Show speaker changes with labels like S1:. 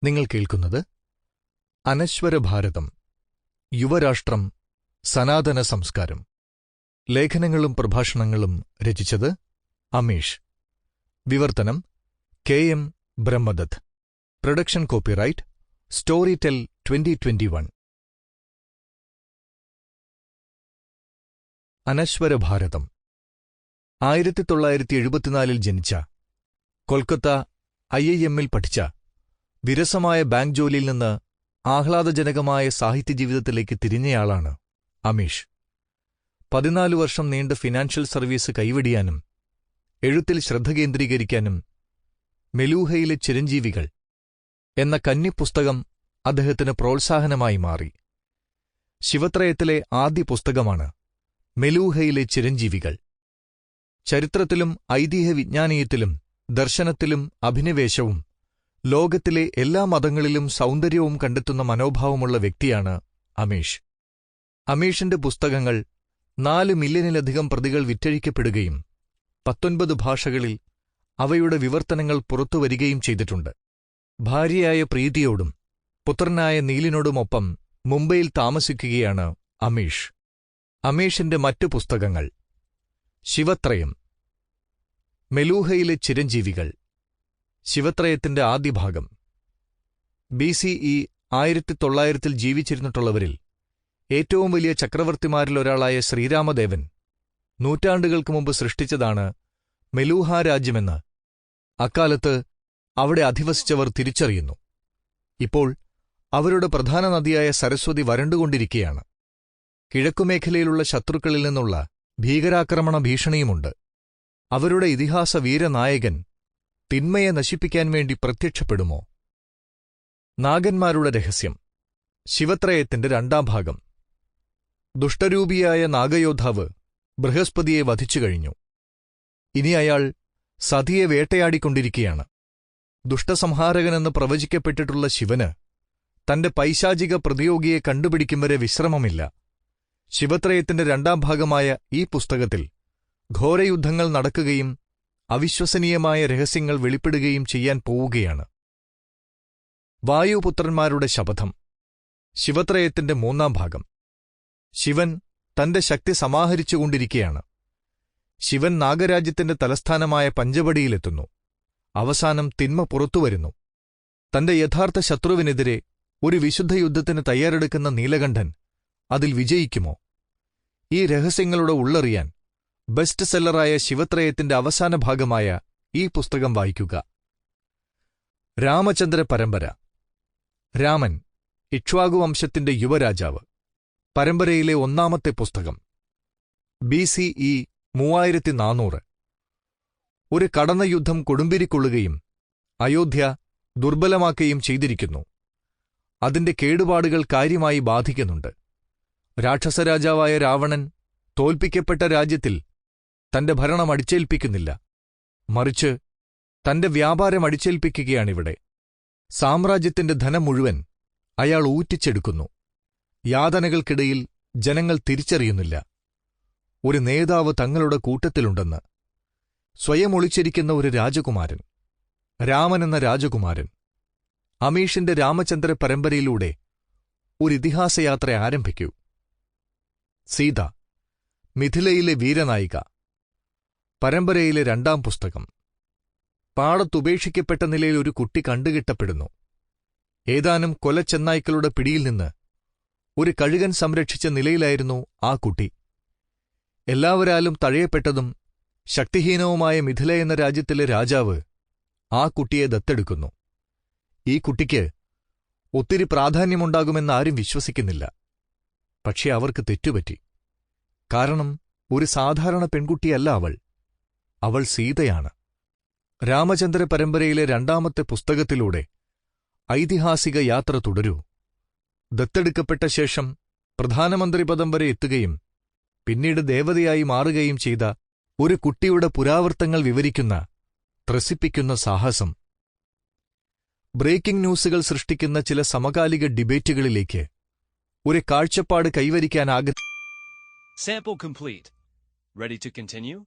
S1: നിങ്ങൾ കേൾക്കുന്നത് അനശ്വര ഭാരതം, യുവരാഷ്ട്രം, സനാതന സംസ്കാരം. ലേഖനങ്ങളും പ്രഭാഷണങ്ങളും രചിച്ചത് അമീഷ്. വിവർത്തനം KM Brahmadath. Production copyright Storytel 2021. Anashwara Bharatham. 1974 ജനിച്ച, കൊൽക്കത്ത IIM-ൽ പഠിച്ച, വിരസമായ ബാങ്ക് ജോലിയിൽ നിന്ന് ആഹ്ലാദജനകമായ സാഹിത്യജീവിതത്തിലേക്ക് തിരിഞ്ഞയാളാണ് അമീഷ്. 14 വർഷം നീണ്ട ഫിനാൻഷ്യൽ സർവീസ് കൈവെടിയാനും എഴുത്തിൽ ശ്രദ്ധ കേന്ദ്രീകരിക്കാനും മെലൂഹയിലെ ചിരഞ്ജീവികൾ എന്ന കന്നിപ്പുസ്തകം അദ്ദേഹത്തിന് പ്രോത്സാഹനമായി മാറി. ശിവത്രയത്തിലെ ആദ്യ പുസ്തകമാണ് മെലൂഹയിലെ ചിരഞ്ജീവികൾ. ചരിത്രത്തിലും ഐതിഹ്യവിജ്ഞാനീയത്തിലും ദർശനത്തിലും അഭിനിവേശവും ലോകത്തിലെ എല്ലാ മതങ്ങളിലും സൗന്ദര്യവും കണ്ടെത്തുന്ന മനോഭാവമുള്ള വ്യക്തിയാണ് അമീഷ്. അമീഷിന്റെ പുസ്തകങ്ങൾ 4 മില്യണിലധികം പ്രതികൾ വിറ്റഴിക്കപ്പെടുകയും 19 ഭാഷകളിൽ അവയുടെ വിവർത്തനങ്ങൾ പുറത്തുവരികയും ചെയ്തിട്ടുണ്ട്. ഭാര്യയായ പ്രീതിയോടും പുത്രനായ നീലിനോടുമൊപ്പം മുംബൈയിൽ താമസിക്കുകയാണ് അമീഷ്. അമീഷിന്റെ മറ്റു പുസ്തകങ്ങൾ: ശിവത്രയം, മെലൂഹയിലെ ചിരഞ്ജീവികൾ, ശിവത്രയത്തിന്റെ ആദ്യ ഭാഗം, BCE 1900 ജീവിച്ചിരുന്നിട്ടുള്ളവരിൽ ഏറ്റവും വലിയ ചക്രവർത്തിമാരിലൊരാളായ ശ്രീരാമദേവൻ നൂറ്റാണ്ടുകൾക്ക് മുമ്പ് സൃഷ്ടിച്ചതാണ് മെലൂഹ രാജ്യമെന്ന് അക്കാലത്ത് അവിടെ അധിവസിച്ചവർ തിരിച്ചറിയുന്നു. ഇപ്പോൾ അവരുടെ പ്രധാന നദിയായ സരസ്വതി വരണ്ടുകൊണ്ടിരിക്കുകയാണ്. കിഴക്കുമേഖലയിലുള്ള ശത്രുക്കളിൽ നിന്നുള്ള ഭീകരാക്രമണ ഭീഷണിയുമുണ്ട്. അവരുടെ ഇതിഹാസ വീരനായകൻ തിന്മയെ നശിപ്പിക്കാൻ വേണ്ടി പ്രത്യക്ഷപ്പെടുമോ? നാഗന്മാരുടെ രഹസ്യം, ശിവത്രയത്തിന്റെ 2ാം ഭാഗം. ദുഷ്ടരൂപിയായ നാഗയോദ്ധാവ് ബൃഹസ്പതിയെ വധിച്ചുകഴിഞ്ഞു. ഇനി അയാൾ സതിയെ വേട്ടയാടിക്കൊണ്ടിരിക്കുകയാണ്. ദുഷ്ടസംഹാരകനെന്ന് പ്രവചിക്കപ്പെട്ടിട്ടുള്ള ശിവന് തന്റെ പൈശാചിക പ്രതിയോഗിയെ കണ്ടുപിടിക്കും വരെ വിശ്രമമില്ല. ശിവത്രയത്തിന്റെ 2ാം ഭാഗമായ ഈ പുസ്തകത്തിൽ ഘോരയുദ്ധങ്ങൾ നടക്കുകയും അവിശ്വസനീയമായ രഹസ്യങ്ങൾ വെളിപ്പെടുകയും ചെയ്യാൻ പോവുകയാണ്. വായുപുത്രന്മാരുടെ ശപഥം, ശിവത്രയത്തിന്റെ 3ാം ഭാഗം. ശിവൻ തന്റെ ശക്തി സമാഹരിച്ചുകൊണ്ടിരിക്കുകയാണ്. ശിവൻ നാഗരാജ്യത്തിന്റെ തലസ്ഥാനമായ പഞ്ചവടിയിലെത്തുന്നു. അവസാനം തിന്മ പുറത്തുവരുന്നു. തന്റെ യഥാർത്ഥ ശത്രുവിനെതിരെ ഒരു വിശുദ്ധയുദ്ധത്തിന് തയ്യാറെടുക്കുന്ന നീലകണ്ഠൻ അതിൽ വിജയിക്കുമോ? ഈ രഹസ്യങ്ങളുടെ ഉള്ളറിയാൻ ബെസ്റ്റ് സെല്ലറായ ശിവത്രയത്തിന്റെ അവസാന ഭാഗമായ ഈ പുസ്തകം വായിക്കുക. രാമചന്ദ്ര പരമ്പര. രാമൻ, ഇക്ഷ്വാകുവംശത്തിന്റെ യുവരാജാവ്. പരമ്പരയിലെ 1ാമത്തെ പുസ്തകം. BCE 3400. ഒരു കടന്നയുദ്ധം കൊടുമ്പിരിക്കൊള്ളുകയും അയോധ്യ ദുർബലമാക്കുകയും ചെയ്തിരിക്കുന്നു. അതിന്റെ കേടുപാടുകൾ കാര്യമായി ബാധിക്കുന്നുണ്ട്. രാക്ഷസരാജാവായ രാവണൻ തോൽപ്പിക്കപ്പെട്ട രാജ്യത്തിൽ തന്റെ ഭരണം അടിച്ചേൽപ്പിക്കുന്നില്ല, മറിച്ച് തന്റെ വ്യാപാരം അടിച്ചേൽപ്പിക്കുകയാണിവിടെ. സാമ്രാജ്യത്തിന്റെ ധനം മുഴുവൻ അയാൾ ഊറ്റിച്ചെടുക്കുന്നു. യാതനകൾക്കിടയിൽ ജനങ്ങൾ തിരിച്ചറിയുന്നില്ല ഒരു നേതാവ് തങ്ങളുടെ കൂട്ടത്തിലുണ്ടെന്ന്. സ്വയം ഒളിച്ചിരിക്കുന്ന ഒരു രാജകുമാരൻ, രാമനെന്ന രാജകുമാരൻ. അമീഷിന്റെ രാമചന്ദ്ര പരമ്പരയിലൂടെ ഒരു ഇതിഹാസയാത്ര ആരംഭിക്കൂ. സീത, മിഥിലയിലെ വീരനായിക. പരമ്പരയിലെ 2ാം പുസ്തകം. പാടത്തുപേക്ഷിക്കപ്പെട്ട നിലയിൽ ഒരു കുട്ടി കണ്ടുകിട്ടപ്പെടുന്നു. ഏതാനും കൊലച്ചെന്നായ്ക്കളുടെ പിടിയിൽ നിന്ന് ഒരു കഴുകൻ സംരക്ഷിച്ച നിലയിലായിരുന്നു ആ കുട്ടി. എല്ലാവരാലും തഴയപ്പെട്ടതും ശക്തിഹീനവുമായ മിഥില എന്ന രാജ്യത്തിലെ രാജാവ് ആ കുട്ടിയെ ദത്തെടുക്കുന്നു. ഈ കുട്ടിക്ക് ഒത്തിരി പ്രാധാന്യമുണ്ടാകുമെന്ന് ആരും വിശ്വസിക്കുന്നില്ല. പക്ഷേ അവർക്ക് തെറ്റുപറ്റി. കാരണം ഒരു സാധാരണ പെൺകുട്ടിയല്ല അവൾ സീതയാണ്. രാമചന്ദ്ര പരമ്പരയിലെ 2ാമത്തെ പുസ്തകത്തിലൂടെ ഐതിഹാസിക യാത്ര തുടരൂ. ദത്തെടുക്കപ്പെട്ട ശേഷം പ്രധാനമന്ത്രി പദം വരെ എത്തുകയും പിന്നീട് ദേവതയായി മാറുകയും ചെയ്ത ഒരു കുട്ടിയുടെ പുരാവൃത്തങ്ങൾ വിവരിക്കുന്ന ത്രസിപ്പിക്കുന്ന സാഹസം. ബ്രേക്കിംഗ് ന്യൂസുകൾ സൃഷ്ടിക്കുന്ന ചില സമകാലിക ഡിബേറ്റുകളിലേക്ക് ഒരു കാഴ്ചപ്പാട് കൈവരിക്കാൻ
S2: Sample complete. Ready to continue?